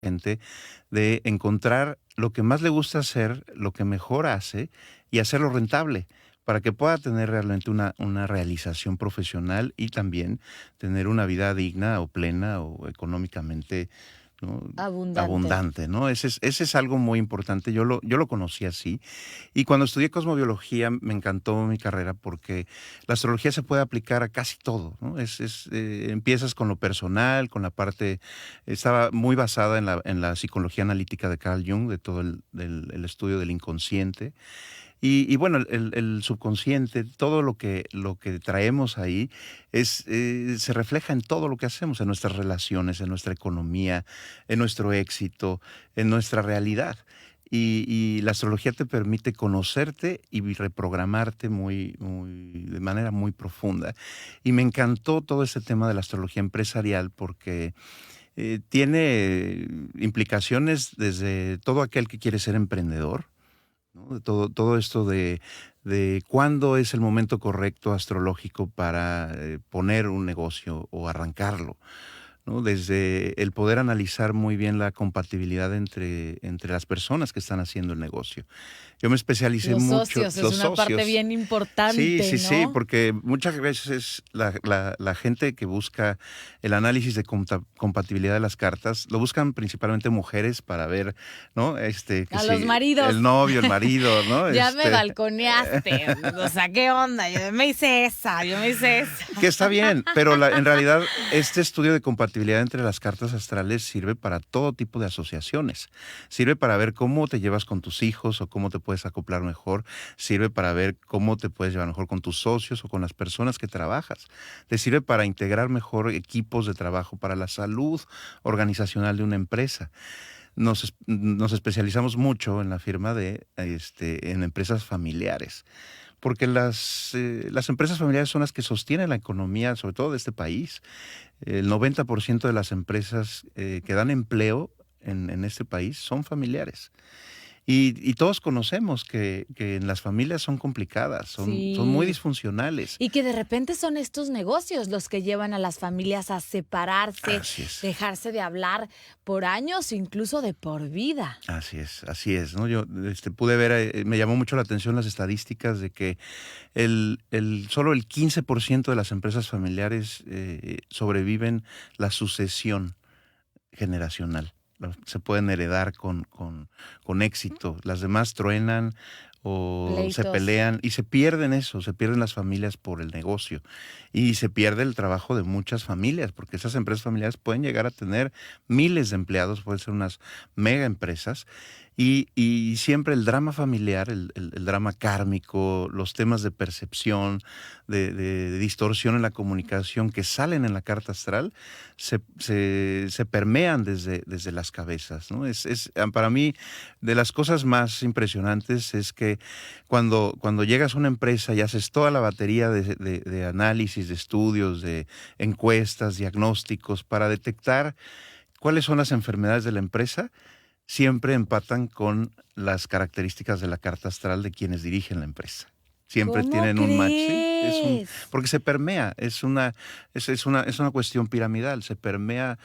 gente de encontrar lo que más le gusta hacer, lo que mejor hace y hacerlo rentable para que pueda tener realmente una realización profesional y también tener una vida digna o plena o económicamente, ¿no? Abundante. Abundante, ¿no? Ese es algo muy importante. Yo lo conocí así. Y cuando estudié cosmobiología me encantó mi carrera porque la astrología se puede aplicar a casi todo, ¿no? Empiezas con lo personal, con la parte, estaba muy basada en la psicología analítica de Carl Jung, de todo el estudio del inconsciente. Y bueno, el subconsciente, todo lo que traemos ahí se refleja en todo lo que hacemos, en nuestras relaciones, en nuestra economía, en nuestro éxito, en nuestra realidad. Y la astrología te permite conocerte y reprogramarte de manera muy profunda. Y me encantó todo ese tema de la astrología empresarial porque tiene implicaciones desde todo aquel que quiere ser emprendedor, ¿no? De todo esto de cuándo es el momento correcto astrológico para poner un negocio o arrancarlo, ¿no? Desde el poder analizar muy bien la compatibilidad entre las personas que están haciendo el negocio. Yo me especialicé Los mucho, socios es los una parte socios. bien Sí, importante, sí, sí, ¿no? porque muchas veces la gente que busca el análisis de compatibilidad de las cartas, lo buscan principalmente mujeres para ver, ¿no? Que A los si maridos. el novio, el marido, ¿no? Ya me balconeaste. O sea, ¿qué onda? Yo me hice esa. Que está bien, pero en realidad este estudio de compatibilidad entre las cartas astrales sirve para todo tipo de asociaciones. Sirve para ver cómo te llevas con tus hijos o cómo te puedes acoplar mejor. Sirve para ver cómo te puedes llevar mejor con tus socios o con las personas que trabajas. Te sirve para integrar mejor equipos de trabajo, para la salud organizacional de una empresa. Nos especializamos mucho en la firma en empresas familiares, porque las empresas familiares son las que sostienen la economía, sobre todo de este país. El 90% de las empresas que dan empleo en este país son familiares. Y todos conocemos que en las familias son complicadas, son muy Sí. disfuncionales. Y que de repente son estos negocios los que llevan a las familias a separarse, Así es. dejarse de hablar por años, incluso de por vida. Así es, ¿no? Yo pude ver, me llamó mucho la atención las estadísticas de que solo el 15% de las empresas familiares sobreviven la sucesión generacional. Se pueden heredar con éxito. Las demás truenan o se Pleitos. pelean y se pierden eso, se pierden las familias por el negocio y se pierde el trabajo de muchas familias, porque esas empresas familiares pueden llegar a tener miles de empleados, pueden ser unas mega empresas. Y siempre el drama familiar, el drama kármico, los temas de percepción, de distorsión en la comunicación que salen en la carta astral, se permean desde las cabezas, ¿no? Para mí, de las cosas más impresionantes es que cuando llegas a una empresa y haces toda la batería de análisis, de estudios, de encuestas, diagnósticos, para detectar cuáles son las enfermedades de la empresa, siempre empatan con las características de la carta astral de quienes dirigen la empresa. Siempre ¿Cómo tienen un match, sí, crees? porque se permea, es una cuestión piramidal, se permea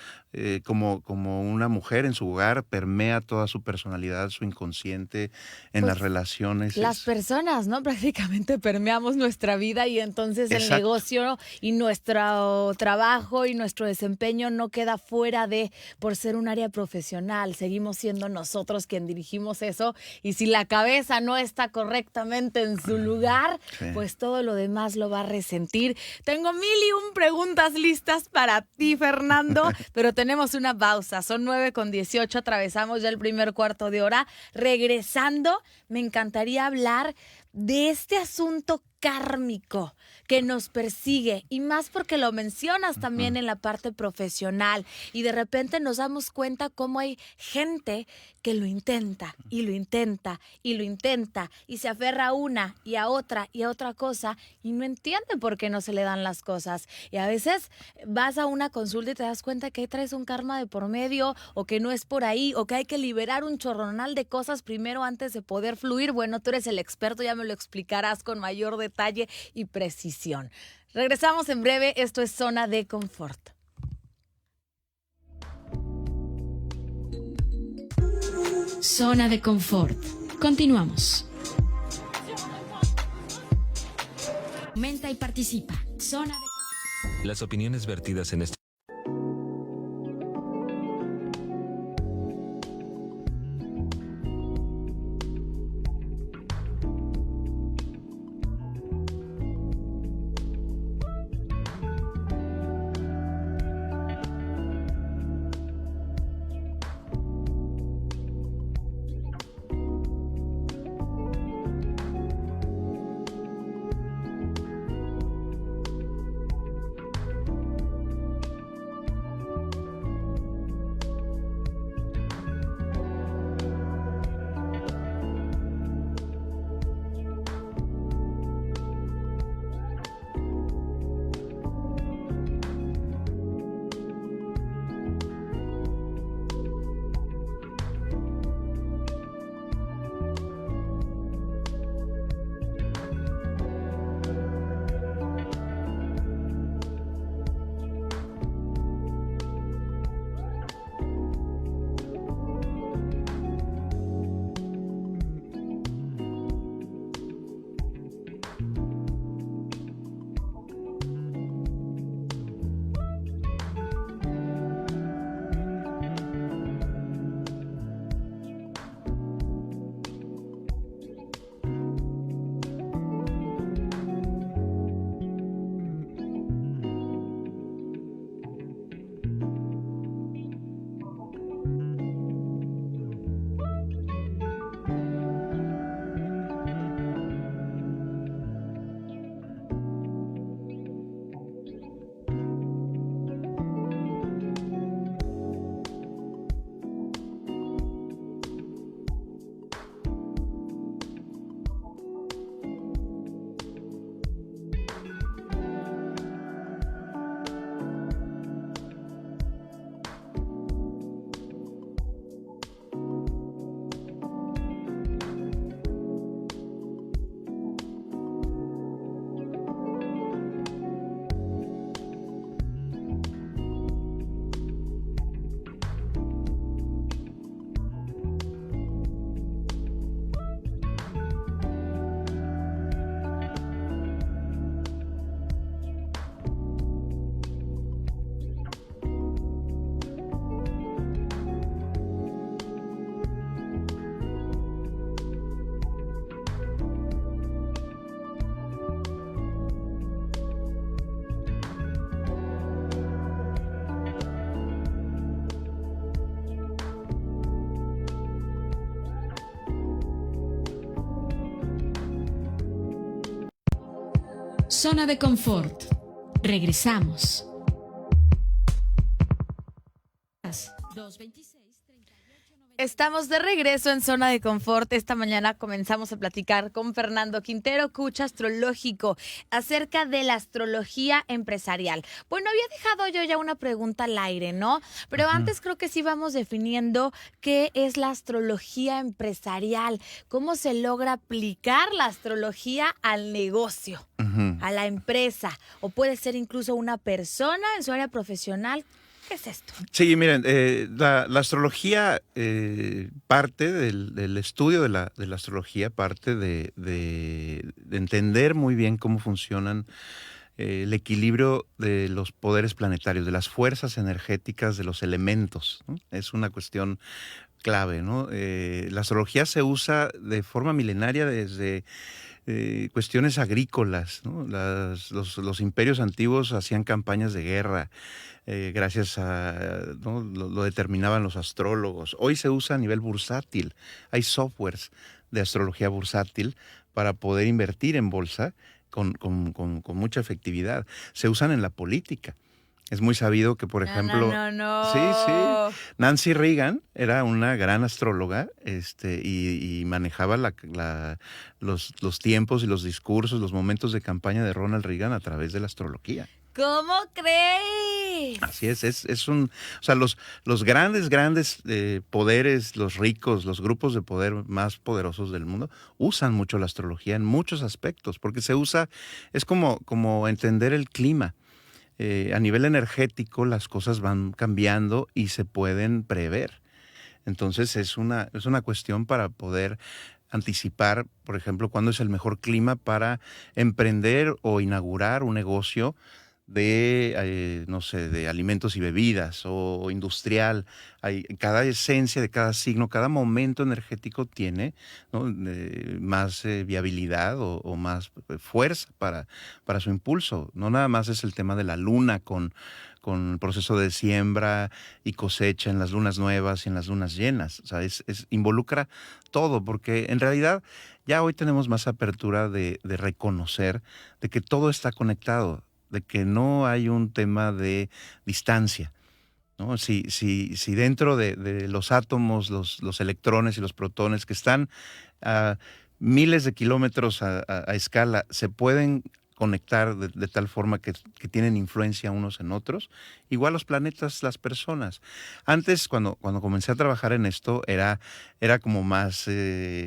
como una mujer en su hogar, permea toda su personalidad, su inconsciente, en las Pues relaciones, las personas, ¿no? Prácticamente permeamos nuestra vida y entonces el exacto. negocio y nuestro trabajo y nuestro desempeño no queda fuera de, por ser un área profesional, seguimos siendo nosotros quien dirigimos eso y si la cabeza no está correctamente en su lugar, Sí. pues todo lo demás lo va a resentir. Tengo 1001 preguntas listas para ti, Fernando, pero tenemos una pausa. Son 9:18, atravesamos ya el primer cuarto de hora. Regresando, me encantaría hablar de este asunto kármico que nos persigue y más porque lo mencionas también Ujú. en la parte profesional y de repente nos damos cuenta cómo hay gente que lo intenta y lo intenta y lo intenta y se aferra a una y a otra y a otra cosa y no entiende por qué no se le dan las cosas y a veces vas a una consulta y te das cuenta que ahí traes un karma de por medio o que no es por ahí o que hay que liberar un chorronal de cosas primero antes de poder fluir. Bueno, tú eres el experto, ya me lo explicarás con mayor detalle y precisión. Regresamos en breve, esto es Zona de Confort. Zona de confort. Continuamos. Comenta y participa. Zona de... Las opiniones vertidas en este Zona de confort. Regresamos. 226. Estamos de regreso en Zona de Confort. Esta mañana comenzamos a platicar con Fernando Quintero, coach astrológico, acerca de la astrología empresarial. Bueno, había dejado yo ya una pregunta al aire, ¿no? Pero antes creo que sí vamos definiendo qué es la astrología empresarial, cómo se logra aplicar la astrología al negocio, a la empresa, o puede ser incluso una persona en su área profesional. ¿Qué es esto? Sí, miren, la astrología parte del estudio de la astrología, parte de entender muy bien cómo funcionan el equilibrio de los poderes planetarios, de las fuerzas energéticas, de los elementos, ¿no? Es una cuestión clave, ¿no? La astrología se usa de forma milenaria desde cuestiones agrícolas, ¿no? Los imperios antiguos hacían campañas de guerra, gracias a, ¿no? Lo determinaban los astrólogos. Hoy se usa a nivel bursátil. Hay softwares de astrología bursátil para poder invertir en bolsa con mucha efectividad. Se usan en la política. Es muy sabido que, por ejemplo... No. Sí. Nancy Reagan era una gran astróloga y manejaba los tiempos y los discursos, los momentos de campaña de Ronald Reagan a través de la astrología. ¿Cómo crees? Así es un... O sea, los grandes poderes, los ricos, los grupos de poder más poderosos del mundo usan mucho la astrología en muchos aspectos, porque se usa... Es como entender el clima. A nivel energético las cosas van cambiando y se pueden prever. Entonces es una cuestión para poder anticipar, por ejemplo, cuándo es el mejor clima para emprender o inaugurar un negocio no sé, de alimentos y bebidas o industrial. Cada esencia de cada signo, cada momento energético tiene, ¿no?, más viabilidad o más fuerza para su impulso. No nada más es el tema de la luna con el proceso de siembra y cosecha en las lunas nuevas y en las lunas llenas. O sea, involucra todo, porque en realidad ya hoy tenemos más apertura de reconocer de que todo está conectado, de que no hay un tema de distancia, ¿no? Si dentro de los átomos, los electrones y los protones que están a miles de kilómetros a escala se pueden conectar de tal forma que tienen influencia unos en otros, igual los planetas, las personas. Antes, cuando comencé a trabajar en esto, era como más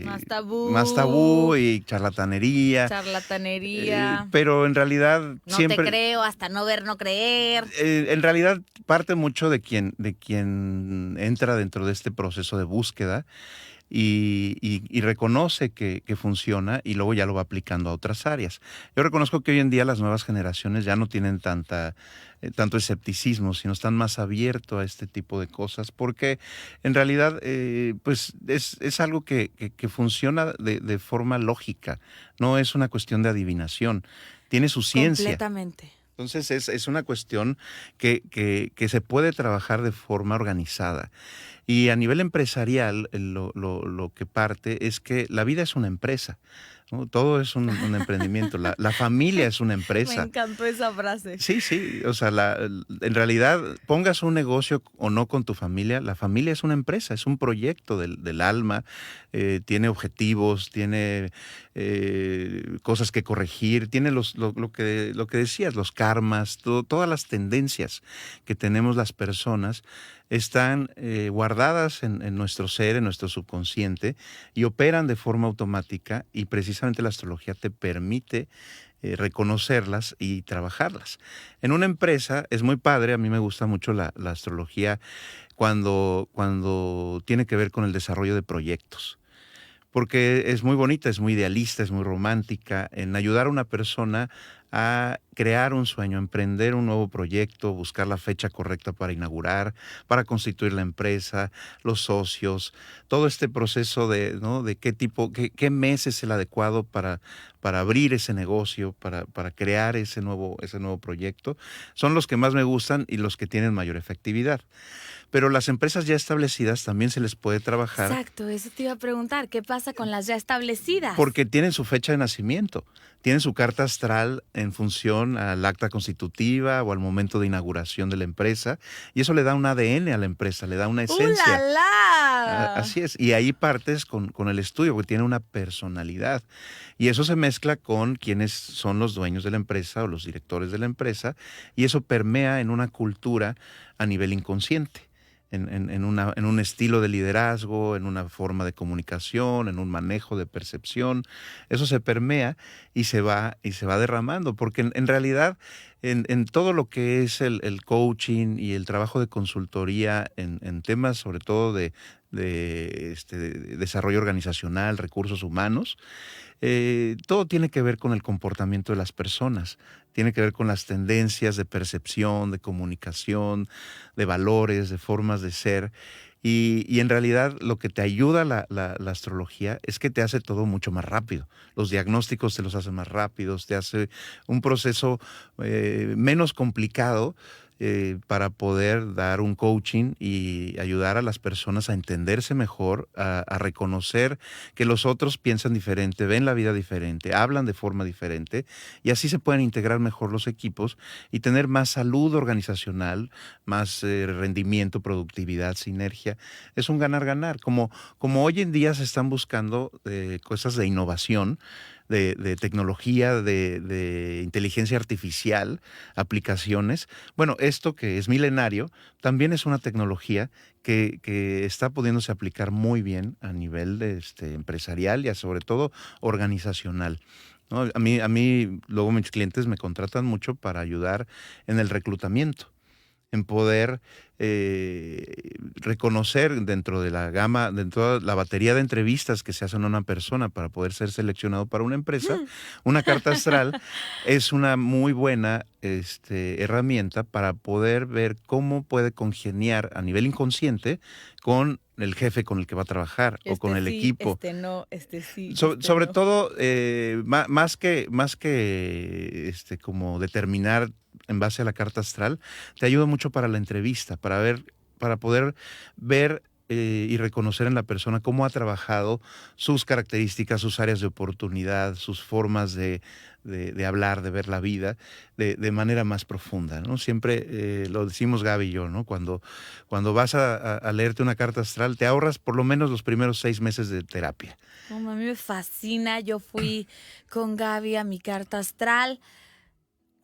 Más tabú. Y charlatanería. Charlatanería. Pero en realidad No siempre... te creo, hasta no ver, no creer. En realidad parte mucho de quien entra dentro de este proceso de búsqueda y reconoce que funciona y luego ya lo va aplicando a otras áreas. Yo reconozco que hoy en día las nuevas generaciones ya no tienen tanto escepticismo, sino están más abiertos a este tipo de cosas, porque en realidad pues es algo que funciona de forma lógica, no es una cuestión de adivinación, tiene su ciencia. Completamente. Entonces es una cuestión que se puede trabajar de forma organizada. Y a nivel empresarial, lo que parte es que la vida es una empresa, ¿no? Todo es un emprendimiento. La familia es una Me empresa. encantó esa frase. Sí, o sea, en realidad, pongas un negocio o no con tu familia, la familia es una empresa, es un proyecto del alma, tiene objetivos, tiene cosas que corregir, tiene lo que decías, los karmas, todas las tendencias que tenemos las personas están guardadas en nuestro ser, en nuestro subconsciente, y operan de forma automática, y precisamente la astrología te permite reconocerlas y trabajarlas. En una empresa es muy padre, a mí me gusta mucho la astrología cuando tiene que ver con el desarrollo de proyectos, porque es muy bonita, es muy idealista, es muy romántica en ayudar a una persona a crear un sueño, emprender un nuevo proyecto, buscar la fecha correcta para inaugurar, para constituir la empresa, los socios, todo este proceso ¿no?, de qué mes es el adecuado para abrir ese negocio, para crear ese nuevo proyecto, son los que más me gustan y los que tienen mayor efectividad. Pero las empresas ya establecidas también se les puede trabajar. Exacto, eso te iba a preguntar. ¿Qué pasa con las ya establecidas? Porque tienen su fecha de nacimiento, tienen su carta astral en función al acta constitutiva o al momento de inauguración de la empresa, y eso le da un ADN a la empresa, le da una esencia. ¡Uh, la, la! Así es, y ahí partes con el estudio, porque tiene una personalidad. Y eso se mezcla con quienes son los dueños de la empresa o los directores de la empresa, y eso permea en una cultura a nivel inconsciente. En un estilo de liderazgo, en una forma de comunicación, en un manejo de percepción. Eso se permea y se va derramando, porque en realidad en todo lo que es el coaching y el trabajo de consultoría en temas sobre todo de desarrollo organizacional, recursos humanos, todo tiene que ver con el comportamiento de las personas, tiene que ver con las tendencias de percepción, de comunicación, de valores, de formas de ser. Y en realidad lo que te ayuda la astrología es que te hace todo mucho más rápido. Los diagnósticos te los hace más rápidos, te hace un proceso menos complicado para poder dar un coaching y ayudar a las personas a entenderse mejor, a reconocer que los otros piensan diferente, ven la vida diferente, hablan de forma diferente, y así se pueden integrar mejor los equipos y tener más salud organizacional, más rendimiento, productividad, sinergia. Es un ganar-ganar. Como hoy en día se están buscando cosas de innovación, de tecnología, de inteligencia artificial, aplicaciones. Bueno, esto que es milenario también es una tecnología que está pudiéndose aplicar muy bien a nivel empresarial y sobre todo organizacional, ¿no? A mí luego mis clientes me contratan mucho para ayudar en el reclutamiento. en poder reconocer dentro de la gama, dentro de la batería de entrevistas que se hacen a una persona para poder ser seleccionado para una empresa, una carta astral es una muy buena herramienta para poder ver cómo puede congeniar a nivel inconsciente con el jefe con el que va a trabajar o con el sí, equipo. No, sí. Sobre no. todo, más que como determinar en base a la carta astral, te ayuda mucho para la entrevista, para poder ver y reconocer en la persona cómo ha trabajado sus características, sus áreas de oportunidad, sus formas de hablar, de ver la vida de manera más profunda, ¿no? Siempre lo decimos Gaby y yo, ¿no? Cuando vas a leerte una carta astral, te ahorras por lo menos los primeros 6 meses de terapia. No, a mí me fascina. Yo fui con Gaby a mi carta astral.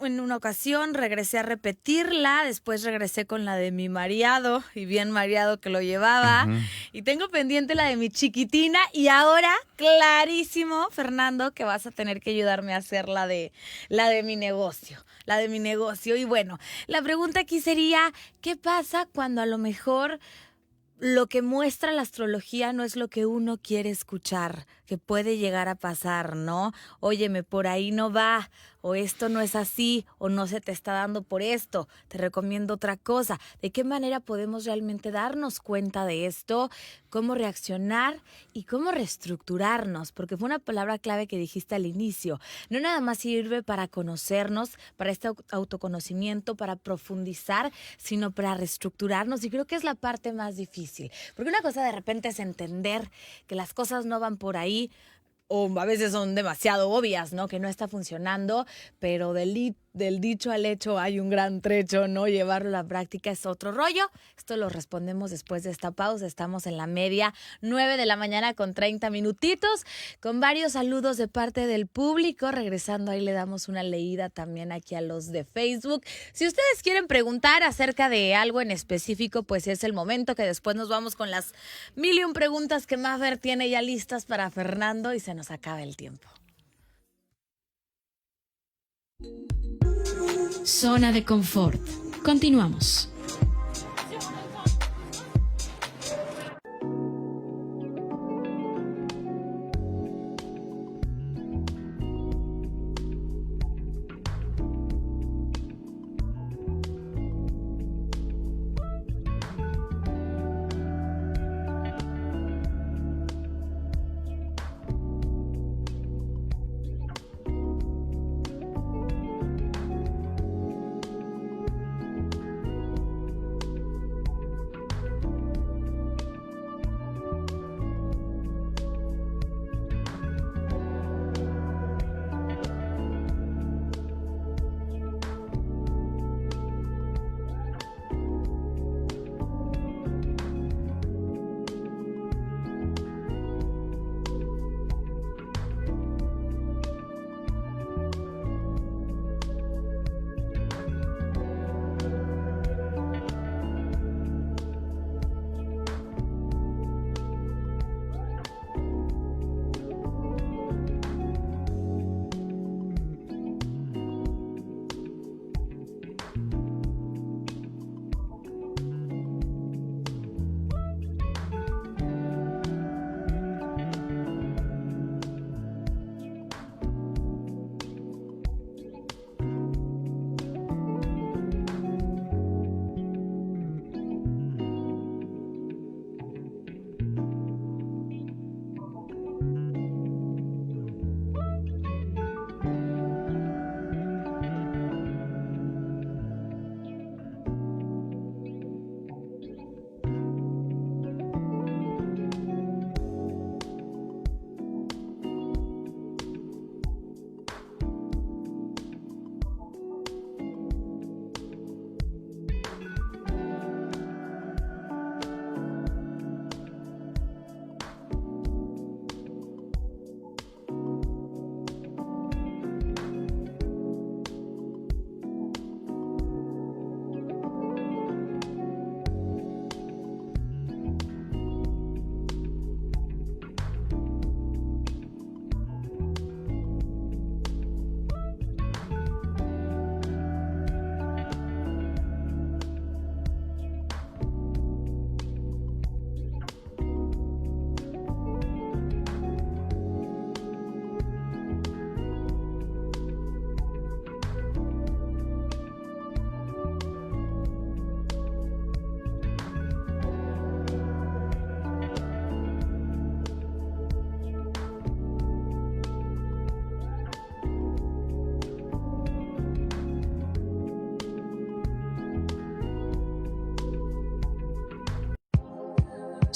En una ocasión regresé a repetirla, después regresé con la de mi mareado, y bien mareado que lo llevaba, y tengo pendiente la de mi chiquitina, y ahora, clarísimo, Fernando, que vas a tener que ayudarme a hacer la de mi negocio, y bueno, la pregunta aquí sería, ¿qué pasa cuando a lo mejor lo que muestra la astrología no es lo que uno quiere escuchar, que puede llegar a pasar, ¿no? Óyeme, por ahí no va, o esto no es así, o no se te está dando por esto, te recomiendo otra cosa. ¿De qué manera podemos realmente darnos cuenta de esto? ¿Cómo reaccionar y cómo reestructurarnos? Porque fue una palabra clave que dijiste al inicio. No nada más sirve para conocernos, para este autoconocimiento, para profundizar, sino para reestructurarnos, y creo que es la parte más difícil. Porque una cosa de repente es entender que las cosas no van por ahí, o a veces son demasiado obvias, ¿no? Que no está funcionando, pero del dicho al hecho hay un gran trecho, ¿no? Llevarlo a la práctica es otro rollo. Esto lo respondemos después de esta pausa. Estamos en la media, 9 de la mañana con 30 minutitos, con varios saludos de parte del público. Regresando, ahí le damos una leída también aquí a los de Facebook. Si ustedes quieren preguntar acerca de algo en específico, pues es el momento, que después nos vamos con las 1001 preguntas que Maffer tiene ya listas para Fernando y se nos acaba el tiempo. Zona de confort. Continuamos.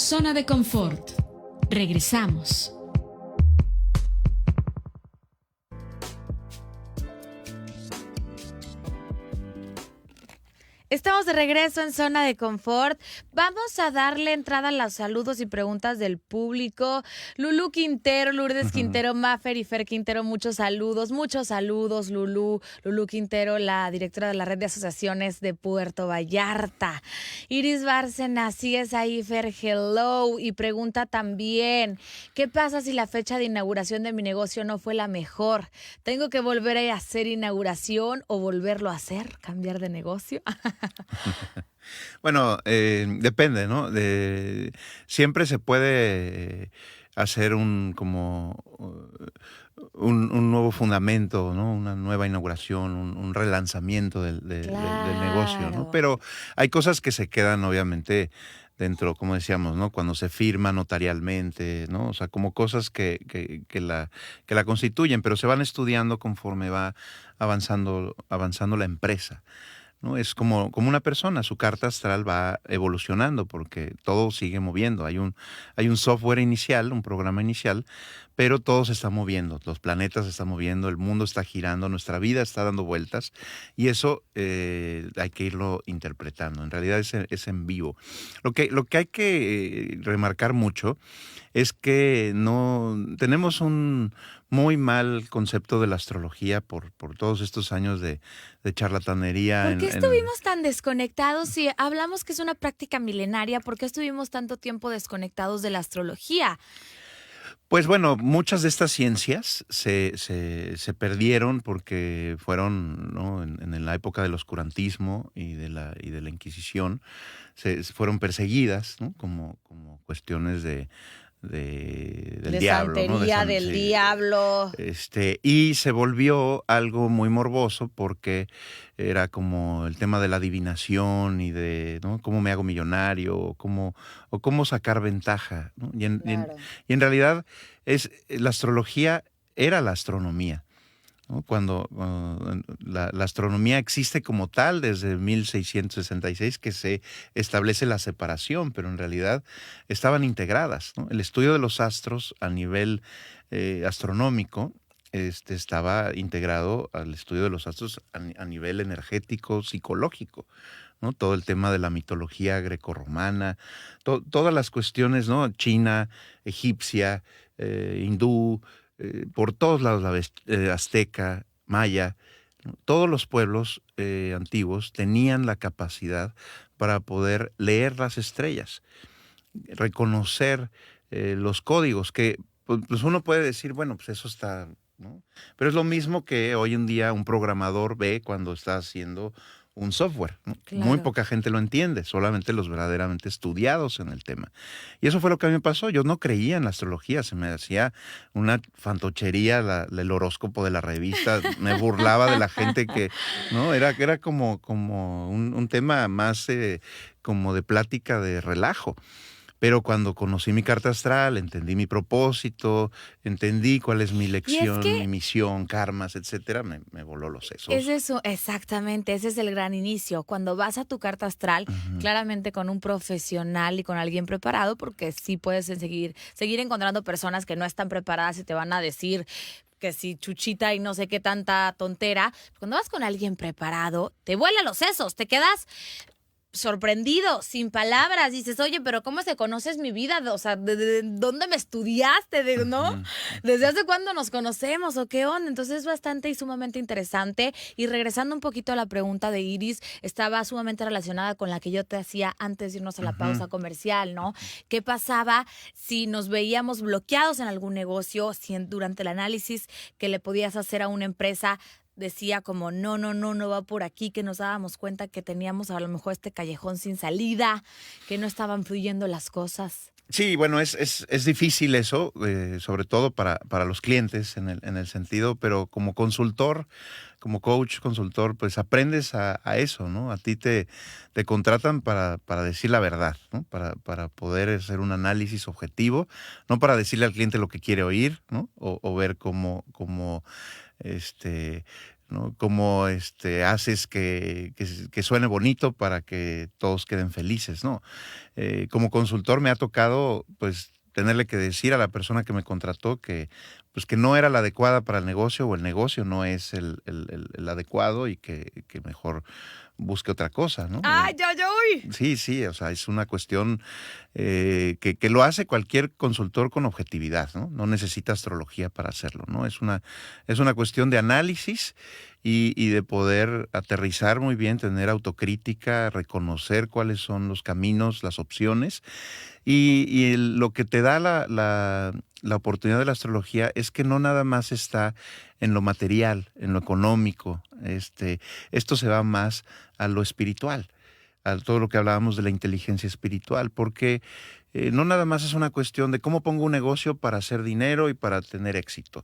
Zona de confort. Regresamos. Estamos de regreso en Zona de Confort. Vamos a darle entrada a los saludos y preguntas del público. Lulú Quintero, Lourdes Quintero, Mafer y Fer Quintero, muchos saludos, Lulú. Lulú Quintero, la directora de la Red de Asociaciones de Puerto Vallarta. Iris Bárcena, así es ahí, Fer, hello. Y pregunta también, ¿qué pasa si la fecha de inauguración de mi negocio no fue la mejor? ¿Tengo que volver a hacer inauguración o volverlo a hacer? ¿Cambiar de negocio? Bueno, depende, ¿no? Siempre se puede hacer un nuevo fundamento, ¿no? Una nueva inauguración, un relanzamiento del negocio, ¿no? Claro. Pero hay cosas que se quedan, obviamente, dentro, como decíamos, ¿no? Cuando se firma notarialmente, ¿no? O sea, como cosas que la constituyen, pero se van estudiando conforme va avanzando la empresa, ¿no? Es como una persona, su carta astral va evolucionando porque todo sigue moviendo. Hay un software inicial, un programa inicial, pero todo se está moviendo. Los planetas se están moviendo, el mundo está girando, nuestra vida está dando vueltas y eso hay que irlo interpretando. En realidad es en vivo. Lo que hay que remarcar mucho es que no tenemos un muy mal concepto de la astrología por todos estos años de charlatanería. ¿Por qué estuvimos tan desconectados? Si hablamos que es una práctica milenaria, ¿por qué estuvimos tanto tiempo desconectados de la astrología? Pues bueno, muchas de estas ciencias se perdieron porque fueron, ¿no? en la época del oscurantismo y de la Inquisición, fueron perseguidas, ¿no? como cuestiones del diablo, ¿no? Santería, del diablo. Y se volvió algo muy morboso porque era como el tema de la adivinación y de, ¿no? cómo me hago millonario o cómo sacar ventaja, ¿no? Claro. Y en realidad la astrología era la astronomía, ¿no? Cuando la astronomía existe como tal desde 1666 que se establece la separación, pero en realidad estaban integradas, ¿no? El estudio de los astros a nivel astronómico estaba integrado al estudio de los astros a nivel energético, psicológico, ¿no? Todo el tema de la mitología grecorromana, todas las cuestiones, ¿no? China, egipcia, hindú, por todos lados, azteca, maya, ¿no? Todos los pueblos antiguos tenían la capacidad para poder leer las estrellas, reconocer los códigos, que pues uno puede decir, bueno, pues eso está, ¿no? Pero es lo mismo que hoy en día un programador ve cuando está haciendo un software, ¿no? Claro. Muy poca gente lo entiende, solamente los verdaderamente estudiados en el tema. Y eso fue lo que a mí me pasó. Yo no creía en la astrología, se me hacía una fantochería el horóscopo de la revista, me burlaba de la gente que, ¿no? Era como un tema más como de plática de relajo. Pero cuando conocí mi carta astral, entendí mi propósito, entendí cuál es mi lección, mi misión, karmas, etcétera, me voló los sesos. Es eso, exactamente, ese es el gran inicio. Cuando vas a tu carta astral, claramente con un profesional y con alguien preparado, porque sí puedes seguir encontrando personas que no están preparadas y te van a decir que si chuchita y no sé qué tanta tontera. Cuando vas con alguien preparado, te vuelan los sesos, te quedas sorprendido, sin palabras, dices, oye, pero ¿cómo se conoces mi vida? O sea, ¿de dónde me estudiaste? ¿No? ¿Desde hace cuándo nos conocemos o qué onda? Entonces es bastante y sumamente interesante. Y regresando un poquito a la pregunta de Iris, estaba sumamente relacionada con la que yo te hacía antes de irnos a la pausa comercial, ¿no? ¿Qué pasaba si nos veíamos bloqueados en algún negocio, si durante el análisis que le podías hacer a una empresa decía como no va por aquí, que nos dábamos cuenta que teníamos a lo mejor este callejón sin salida, que no estaban fluyendo las cosas? Sí, bueno, es difícil eso, sobre todo para los clientes en el sentido, pero como consultor, como coach, consultor, pues aprendes a eso, ¿no? A ti te contratan para decir la verdad, ¿no? Para poder hacer un análisis objetivo, no para decirle al cliente lo que quiere oír, ¿no? O ver cómo ¿no? Cómo haces que suene bonito para que todos queden felices, ¿no? Como consultor me ha tocado, pues, tenerle que decir a la persona que me contrató pues, que no era la adecuada para el negocio o el negocio no es el adecuado y que mejor busque otra cosa, ¿no? ¡Ay, ay, ay! Sí, o sea, es una cuestión que lo hace cualquier consultor con objetividad, ¿no? No necesita astrología para hacerlo, ¿no? Es una cuestión de análisis y de poder aterrizar muy bien, tener autocrítica, reconocer cuáles son los caminos, las opciones. Lo que te da la oportunidad de la astrología es que no nada más está en lo material, en lo económico. Esto se va más a lo espiritual, a todo lo que hablábamos de la inteligencia espiritual, porque no nada más es una cuestión de cómo pongo un negocio para hacer dinero y para tener éxito.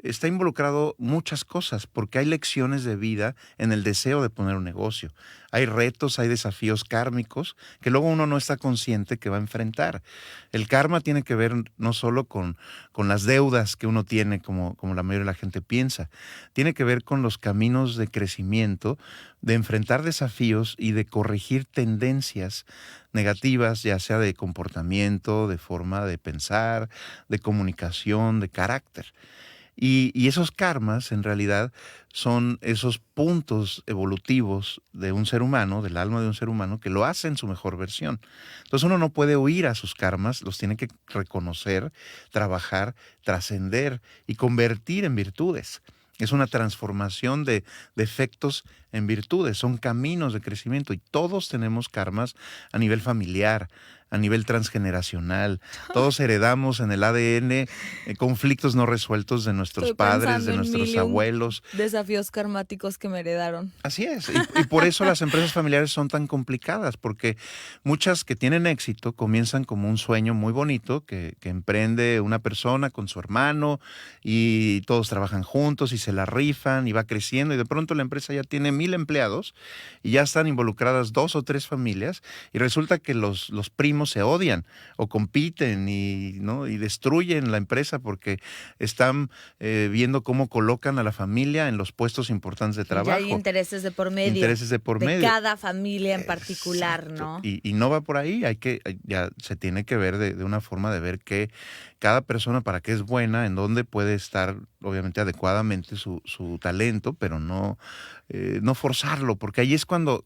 Está involucrado muchas cosas, porque hay lecciones de vida en el deseo de poner un negocio. Hay retos, hay desafíos kármicos que luego uno no está consciente que va a enfrentar. El karma tiene que ver no solo con las deudas que uno tiene, como la mayoría de la gente piensa. Tiene que ver con los caminos de crecimiento, de enfrentar desafíos y de corregir tendencias negativas, ya sea de comportamiento, de forma de pensar, de comunicación, de carácter. Y esos karmas, en realidad, son esos puntos evolutivos de un ser humano, del alma de un ser humano, que lo hacen su mejor versión. Entonces uno no puede huir a sus karmas, los tiene que reconocer, trabajar, trascender y convertir en virtudes. Es una transformación de defectos en virtudes, son caminos de crecimiento y todos tenemos karmas a nivel familiar, a nivel transgeneracional. Todos heredamos en el ADN conflictos no resueltos de nuestros padres, de nuestros abuelos. Desafíos karmáticos que me heredaron. Así es, y por eso las empresas familiares son tan complicadas, porque muchas que tienen éxito comienzan como un sueño muy bonito que emprende una persona con su hermano y todos trabajan juntos y se la rifan y va creciendo y de pronto la empresa ya tiene 1,000 empleados y ya están involucradas 2 o 3 familias y resulta que los primos se odian o compiten y destruyen la empresa porque están viendo cómo colocan a la familia en los puestos importantes de trabajo. Ya hay intereses de por medio. Intereses de por medio. De cada familia en particular, Exacto. ¿no? Y no va por ahí, ya se tiene que ver de una forma de ver que cada persona para qué es buena, en dónde puede estar obviamente adecuadamente su talento, pero no forzarlo, porque ahí es cuando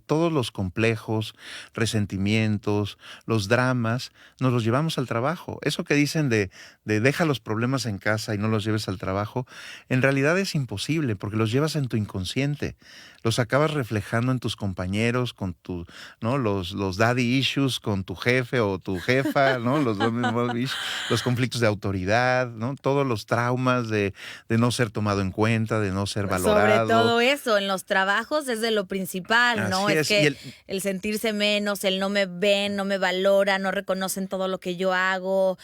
todos los complejos, resentimientos, los dramas, nos los llevamos al trabajo. Eso que dicen de deja los problemas en casa y no los lleves al trabajo, en realidad es imposible, porque los llevas en tu inconsciente, los acabas reflejando en tus compañeros, con los daddy issues con tu jefe o tu jefa, ¿no? Los conflictos de autoridad, ¿no? Todos los traumas de no ser tomado en cuenta, de no ser valorado. Sobre todo eso, en los trabajos es de lo principal, ¿no? Así Es que el sentirse menos, el no me ven, no me valoran, no reconocen todo lo que yo hago,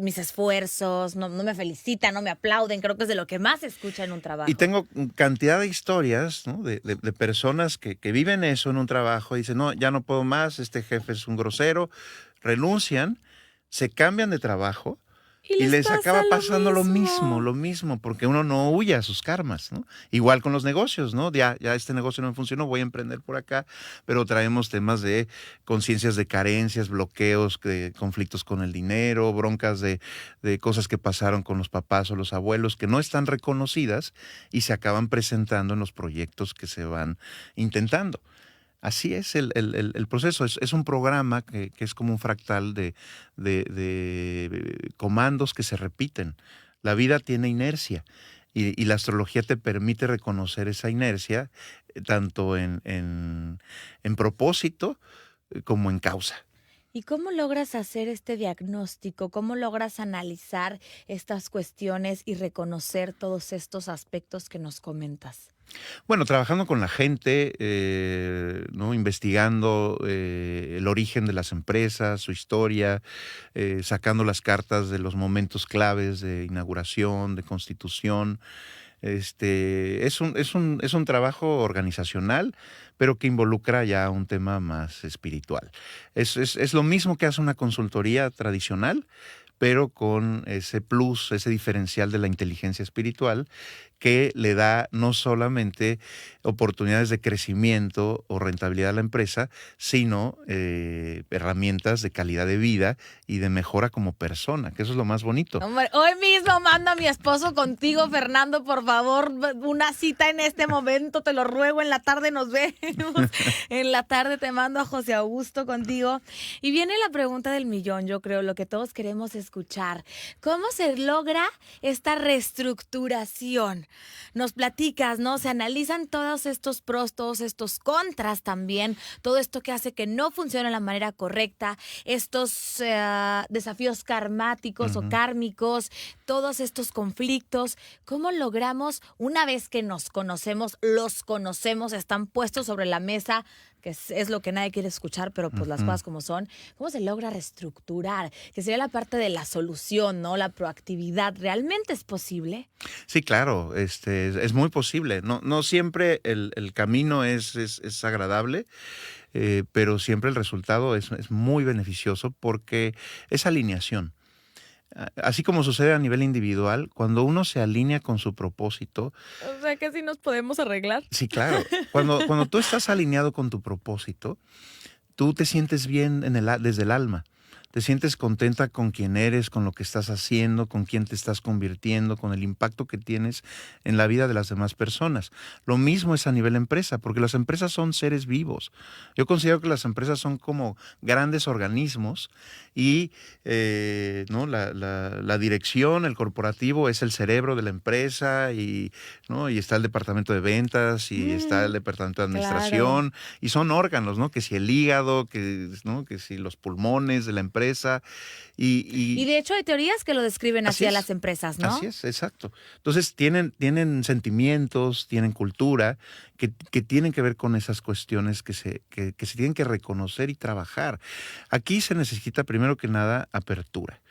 mis esfuerzos, no me felicitan, no me aplauden, creo que es de lo que más se escucha en un trabajo. Y tengo cantidad de historias, ¿no? de personas que viven eso en un trabajo y dicen, no, ya no puedo más, este jefe es un grosero, renuncian, se cambian de trabajo y les acaba pasando lo mismo, porque uno no huye a sus karmas, ¿no? Igual con los negocios, ¿no? Ya este negocio no me funcionó, voy a emprender por acá, pero traemos temas de conciencias de carencias, bloqueos, de conflictos con el dinero, broncas de cosas que pasaron con los papás o los abuelos que no están reconocidas y se acaban presentando en los proyectos que se van intentando. Así es el proceso. Es un programa que es como un fractal de comandos que se repiten. La vida tiene inercia y la astrología te permite reconocer esa inercia tanto en propósito como en causa. ¿Y cómo logras hacer este diagnóstico? ¿Cómo logras analizar estas cuestiones y reconocer todos estos aspectos que nos comentas? Bueno, trabajando con la gente, ¿no? Investigando el origen de las empresas, su historia, sacando las cartas de los momentos claves de inauguración, de constitución. Es un trabajo organizacional, pero que involucra ya un tema más espiritual. Es lo mismo que hace una consultoría tradicional, pero con ese plus, ese diferencial de la inteligencia espiritual que le da no solamente oportunidades de crecimiento o rentabilidad a la empresa, sino herramientas de calidad de vida y de mejora como persona, que eso es lo más bonito. Hombre, hoy mismo mando a mi esposo contigo, Fernando, por favor, una cita en este momento, te lo ruego, en la tarde nos vemos. En la tarde te mando a José Augusto contigo. Y viene la pregunta del millón, yo creo, lo que todos queremos escuchar. ¿Cómo se logra esta reestructuración? Nos platicas, ¿no? Se analizan todos estos pros, todos estos contras también, todo esto que hace que no funcione de la manera correcta, estos desafíos karmáticos o kármicos, todos estos conflictos. ¿Cómo logramos, una vez que nos conocemos, los conocemos, están puestos sobre la mesa, que es lo que nadie quiere escuchar, pero pues las cosas como son, cómo se logra reestructurar? Que sería la parte de la solución, ¿no? La proactividad. ¿Realmente es posible? Sí, claro, es muy posible. No siempre el camino es agradable, pero siempre el resultado es muy beneficioso porque es alineación. Así como sucede a nivel individual, cuando uno se alinea con su propósito. O sea que sí nos podemos arreglar. Sí, claro. Cuando tú estás alineado con tu propósito, tú te sientes bien desde el alma. Te sientes contenta con quién eres, con lo que estás haciendo, con quién te estás convirtiendo, con el impacto que tienes en la vida de las demás personas. Lo mismo es a nivel empresa, porque las empresas son seres vivos. Yo considero que las empresas son como grandes organismos y ¿no? La dirección, el corporativo es el cerebro de la empresa ¿no? Y está el departamento de ventas y está el departamento de administración, claro. Y son órganos, ¿no? Que si el hígado, ¿no? Que si los pulmones de la empresa. Y de hecho hay teorías que lo describen así a las empresas, ¿no? Así es, exacto. Entonces tienen sentimientos, tienen cultura que tienen que ver con esas cuestiones que se tienen que reconocer y trabajar. Aquí se necesita primero que nada apertura.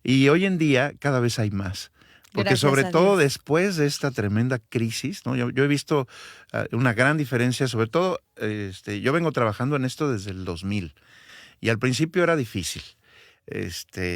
Y hoy en día cada vez hay más. Porque Gracias sobre a todo Dios. Después de esta tremenda crisis, ¿no? Yo he visto una gran diferencia, sobre todo, yo vengo trabajando en esto desde el 2000 y al principio era difícil.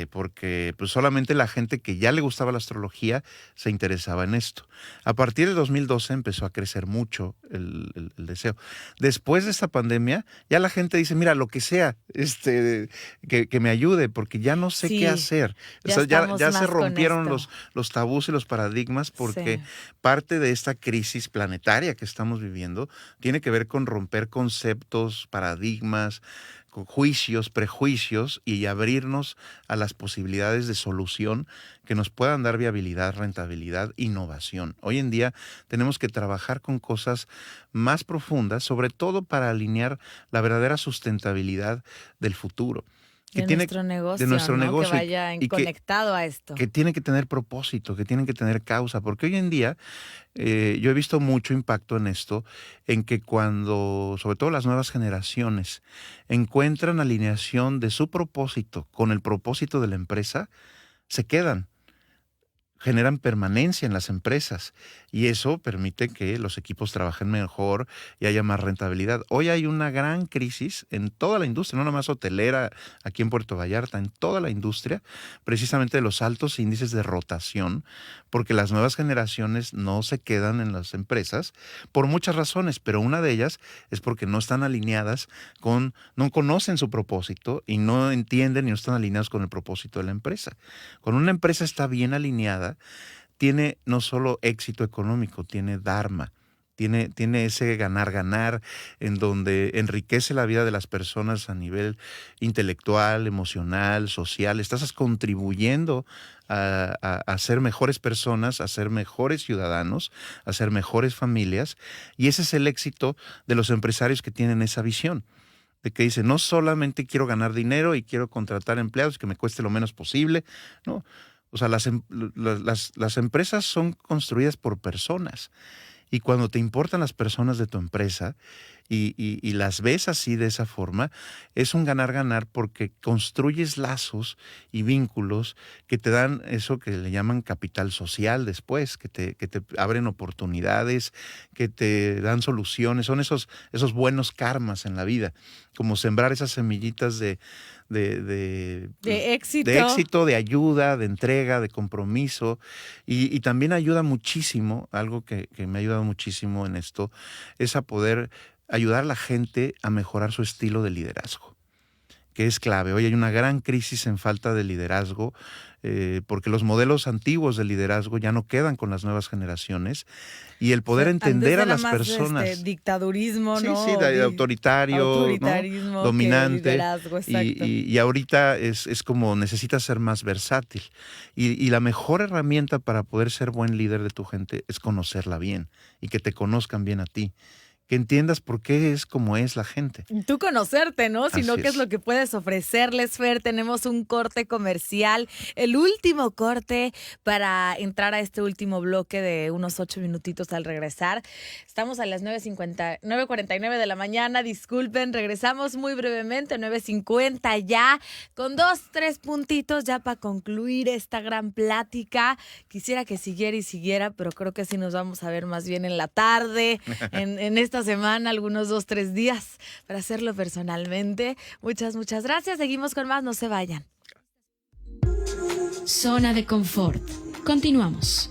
Porque pues solamente la gente que ya le gustaba la astrología se interesaba en esto. A partir de 2012 empezó a crecer mucho el deseo. Después de esta pandemia, ya la gente dice, mira, lo que sea, que me ayude, porque ya no sé qué hacer. Ya se rompieron los tabús y los paradigmas, porque parte de esta crisis planetaria que estamos viviendo tiene que ver con romper conceptos, paradigmas, con juicios, prejuicios y abrirnos a las posibilidades de solución que nos puedan dar viabilidad, rentabilidad, innovación. Hoy en día tenemos que trabajar con cosas más profundas, sobre todo para alinear la verdadera sustentabilidad del futuro. Nuestro negocio, ¿no? Que vaya conectado a esto. Que tiene que tener propósito, que tiene que tener causa, porque hoy en día yo he visto mucho impacto en esto, en que cuando, sobre todo las nuevas generaciones, encuentran alineación de su propósito con el propósito de la empresa, se quedan. Generan permanencia en las empresas y eso permite que los equipos trabajen mejor y haya más rentabilidad. Hoy hay una gran crisis en toda la industria, no nomás hotelera aquí en Puerto Vallarta, en toda la industria, precisamente de los altos índices de rotación, porque las nuevas generaciones no se quedan en las empresas por muchas razones, pero una de ellas es porque no están alineadas no conocen su propósito y no entienden y no están alineados con el propósito de la empresa. Cuando una empresa está bien alineada, tiene no solo éxito económico, tiene dharma, tiene ese ganar-ganar en donde enriquece la vida de las personas a nivel intelectual, emocional, social. Estás contribuyendo a ser mejores personas, a ser mejores ciudadanos, a ser mejores familias, y ese es el éxito de los empresarios que tienen esa visión. De que dicen, no solamente quiero ganar dinero y quiero contratar empleados que me cueste lo menos posible, ¿no? O sea, las empresas son construidas por personas y cuando te importan las personas de tu empresa y las ves así de esa forma, es un ganar-ganar porque construyes lazos y vínculos que te dan eso que le llaman capital social después, que te abren oportunidades, que te dan soluciones, son esos buenos karmas en la vida, como sembrar esas semillitas de éxito. De éxito, de ayuda, de entrega, de compromiso. Y también ayuda muchísimo, algo que me ha ayudado muchísimo en esto, es a poder ayudar a la gente a mejorar su estilo de liderazgo, que es clave. Hoy hay una gran crisis en falta de liderazgo, porque los modelos antiguos de liderazgo ya no quedan con las nuevas generaciones, y el poder entender a las personas. Dictadurismo, Sí, ¿no? sí, autoritario, Autoritarismo, ¿no? Dominante. liderazgo, exacto. Y ahorita es como necesitas ser más versátil. Y la mejor herramienta para poder ser buen líder de tu gente es conocerla bien y que te conozcan bien a ti. Que entiendas por qué es como es la gente. Y tú conocerte, ¿no? Sino Así qué es lo que puedes ofrecerles, Fer. Tenemos un corte comercial, el último corte para entrar a este último bloque de unos 8 minutitos al regresar. Estamos a las 9:49 de la mañana, disculpen, regresamos muy brevemente, 9:50 ya, con 2-3 puntitos ya para concluir esta gran plática. Quisiera que siguiera y siguiera, pero creo que sí nos vamos a ver más bien en la tarde, en esta semana, algunos 2-3 días para hacerlo personalmente. Muchas gracias. Seguimos con más, no se vayan. Zona de confort. Continuamos.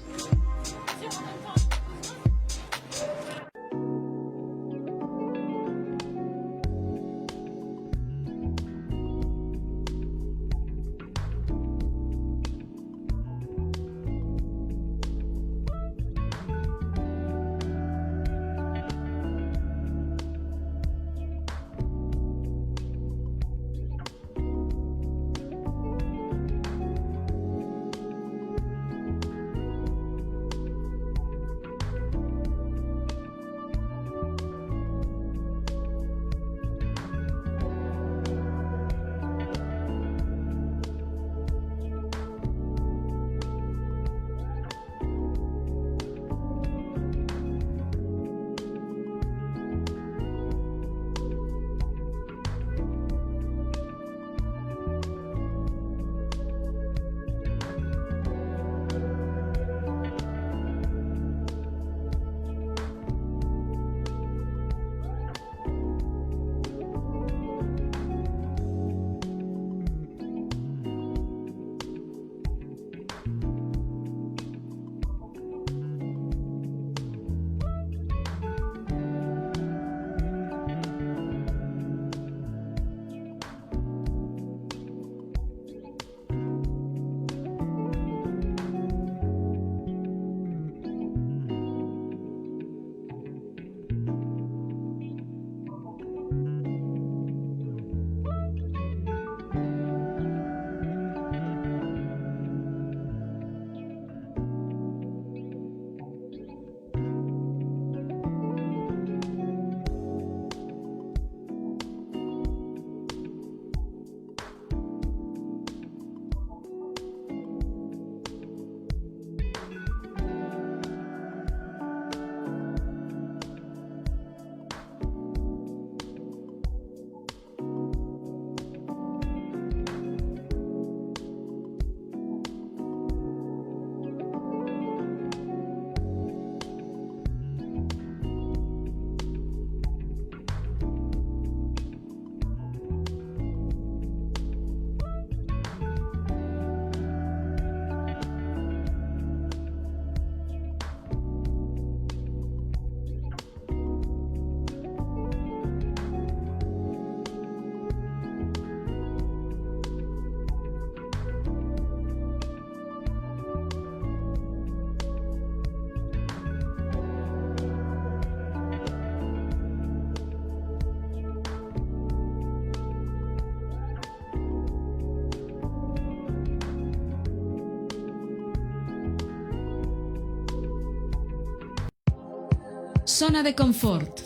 Zona de confort.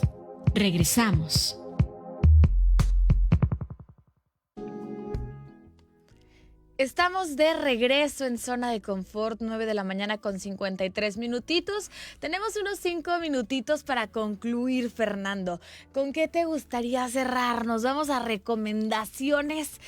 Regresamos. Estamos de regreso en Zona de Confort, 9 de la mañana con 53 minutitos. Tenemos unos 5 minutitos para concluir, Fernando. ¿Con qué te gustaría cerrarnos? Vamos a recomendaciones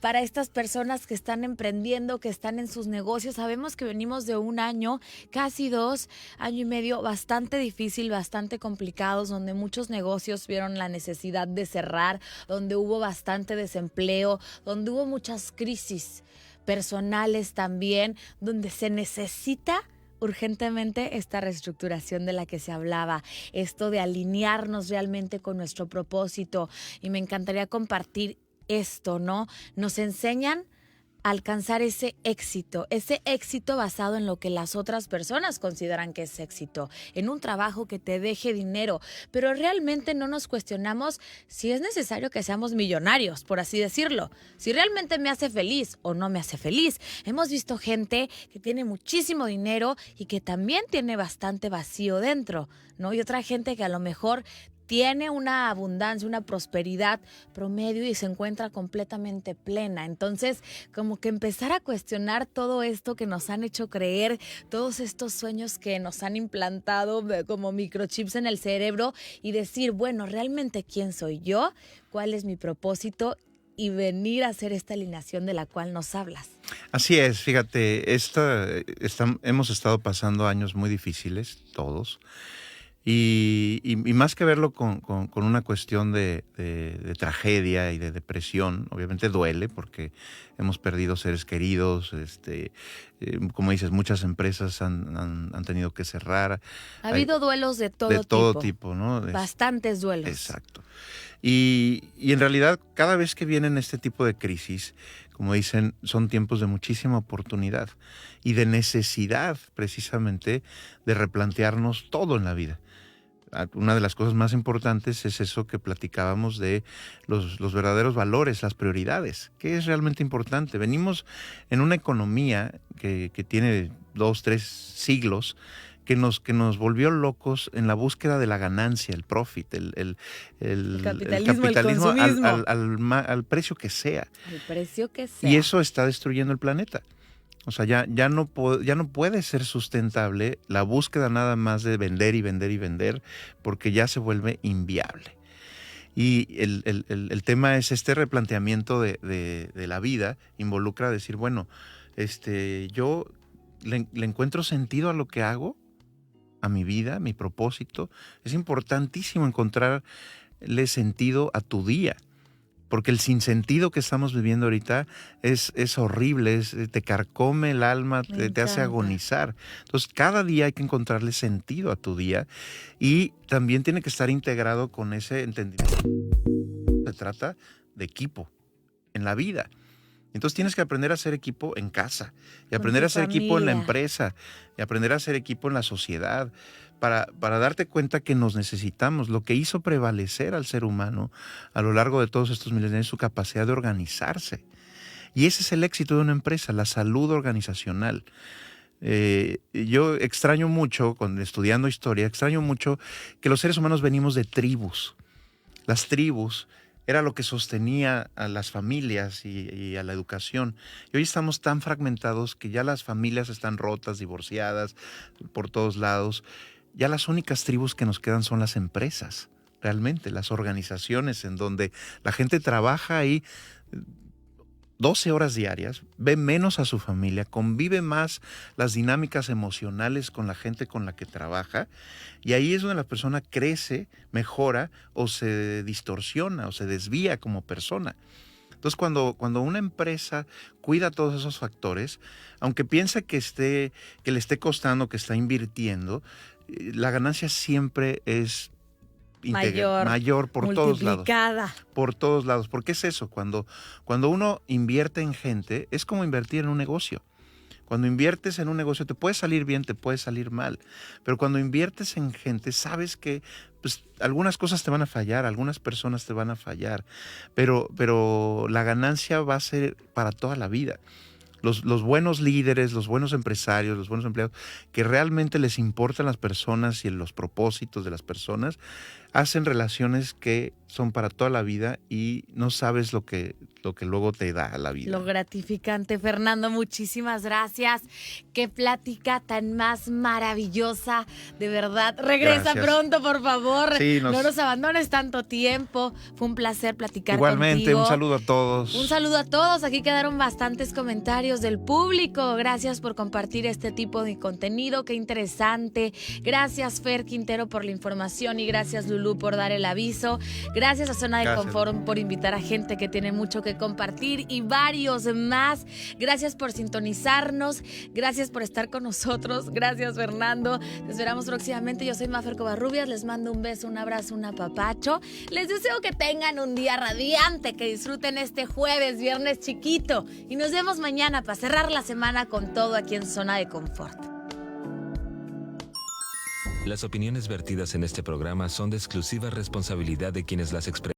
para estas personas que están emprendiendo, que están en sus negocios. Sabemos que venimos de un año, casi 2, año y medio, bastante difícil, bastante complicados, donde muchos negocios vieron la necesidad de cerrar, donde hubo bastante desempleo, donde hubo muchas crisis personales también, donde se necesita urgentemente esta reestructuración de la que se hablaba, esto de alinearnos realmente con nuestro propósito. Y me encantaría compartir esto, ¿no? Nos enseñan a alcanzar ese éxito basado en lo que las otras personas consideran que es éxito, en un trabajo que te deje dinero, pero realmente no nos cuestionamos si es necesario que seamos millonarios, por así decirlo, si realmente me hace feliz o no me hace feliz. Hemos visto gente que tiene muchísimo dinero y que también tiene bastante vacío dentro, ¿no? Y otra gente que a lo mejor tiene una abundancia, una prosperidad promedio y se encuentra completamente plena. Entonces, como que empezar a cuestionar todo esto que nos han hecho creer, todos estos sueños que nos han implantado como microchips en el cerebro y decir, bueno, ¿realmente quién soy yo? ¿Cuál es mi propósito? Y venir a hacer esta alineación de la cual nos hablas. Así es, fíjate, hemos estado pasando años muy difíciles, todos. Y más que verlo con una cuestión de tragedia y de depresión, obviamente duele porque hemos perdido seres queridos, como dices, muchas empresas han tenido que cerrar. Ha habido duelos de todo tipo, ¿no? Bastantes duelos. Exacto. Y en realidad, cada vez que vienen este tipo de crisis, como dicen, son tiempos de muchísima oportunidad y de necesidad, precisamente, de replantearnos todo en la vida. Una de las cosas más importantes es eso que platicábamos de los verdaderos valores, las prioridades. ¿Qué es realmente importante? Venimos en una economía que tiene 2, 3 siglos que nos volvió locos en la búsqueda de la ganancia, el profit, el capitalismo el consumismo. al precio que sea. El precio que sea. Y eso está destruyendo el planeta. O sea, ya no puede ser sustentable la búsqueda nada más de vender y vender y vender, porque ya se vuelve inviable. Y el tema es este replanteamiento de la vida, involucra decir, bueno, yo le encuentro sentido a lo que hago, a mi vida, a mi propósito. Es importantísimo encontrarle sentido a tu día. Porque el sinsentido que estamos viviendo ahorita es horrible, te carcome el alma, te hace agonizar. Entonces, cada día hay que encontrarle sentido a tu día y también tiene que estar integrado con ese entendimiento. Se trata de equipo en la vida. Entonces tienes que aprender a hacer equipo en casa, y aprender a hacer equipo en la empresa, y aprender a hacer equipo en la sociedad, para darte cuenta que nos necesitamos. Lo que hizo prevalecer al ser humano a lo largo de todos estos milenios es su capacidad de organizarse. Y ese es el éxito de una empresa, la salud organizacional. Yo extraño mucho, estudiando historia, extraño mucho que los seres humanos venimos de tribus. Las tribus era lo que sostenía a las familias y a la educación. Y hoy estamos tan fragmentados que ya las familias están rotas, divorciadas por todos lados. Ya las únicas tribus que nos quedan son las empresas, realmente, las organizaciones en donde la gente trabaja ahí 12 horas diarias, ve menos a su familia, convive más las dinámicas emocionales con la gente con la que trabaja, y ahí es donde la persona crece, mejora o se distorsiona o se desvía como persona. Entonces, cuando una empresa cuida todos esos factores, aunque piensa que le esté costando, que está invirtiendo, la ganancia siempre es mayor por todos lados. Por todos lados. ¿Por qué es eso? Cuando uno invierte en gente, es como invertir en un negocio. Cuando inviertes en un negocio te puede salir bien, te puede salir mal. Pero cuando inviertes en gente, sabes que pues, algunas cosas te van a fallar, algunas personas te van a fallar. Pero la ganancia va a ser para toda la vida. Los buenos líderes, los buenos empresarios, los buenos empleados, que realmente les importan las personas y los propósitos de las personas, hacen relaciones que son para toda la vida y no sabes lo que luego te da la vida. Lo gratificante, Fernando, muchísimas gracias. Qué plática tan más maravillosa, de verdad. Regresa Gracias. pronto, por favor. Sí, No nos abandones tanto tiempo. Fue un placer platicar Igualmente, contigo. un saludo a todos. Un saludo a todos. Aquí quedaron bastantes comentarios del público. Gracias por compartir este tipo de contenido. Qué interesante. Gracias, Fer Quintero, por la información y gracias, Lulú, por dar el aviso. Gracias a Zona de Gracias. Confort por invitar a gente que tiene mucho que compartir y varios más. Gracias por sintonizarnos. Gracias por estar con nosotros. Gracias, Fernando. Te esperamos próximamente. Yo soy Mafer Covarrubias. Les mando un beso, un abrazo, un apapacho. Les deseo que tengan un día radiante, que disfruten este jueves, viernes chiquito. Y nos vemos mañana para cerrar la semana con todo aquí en Zona de Confort. Las opiniones vertidas en este programa son de exclusiva responsabilidad de quienes las expresan.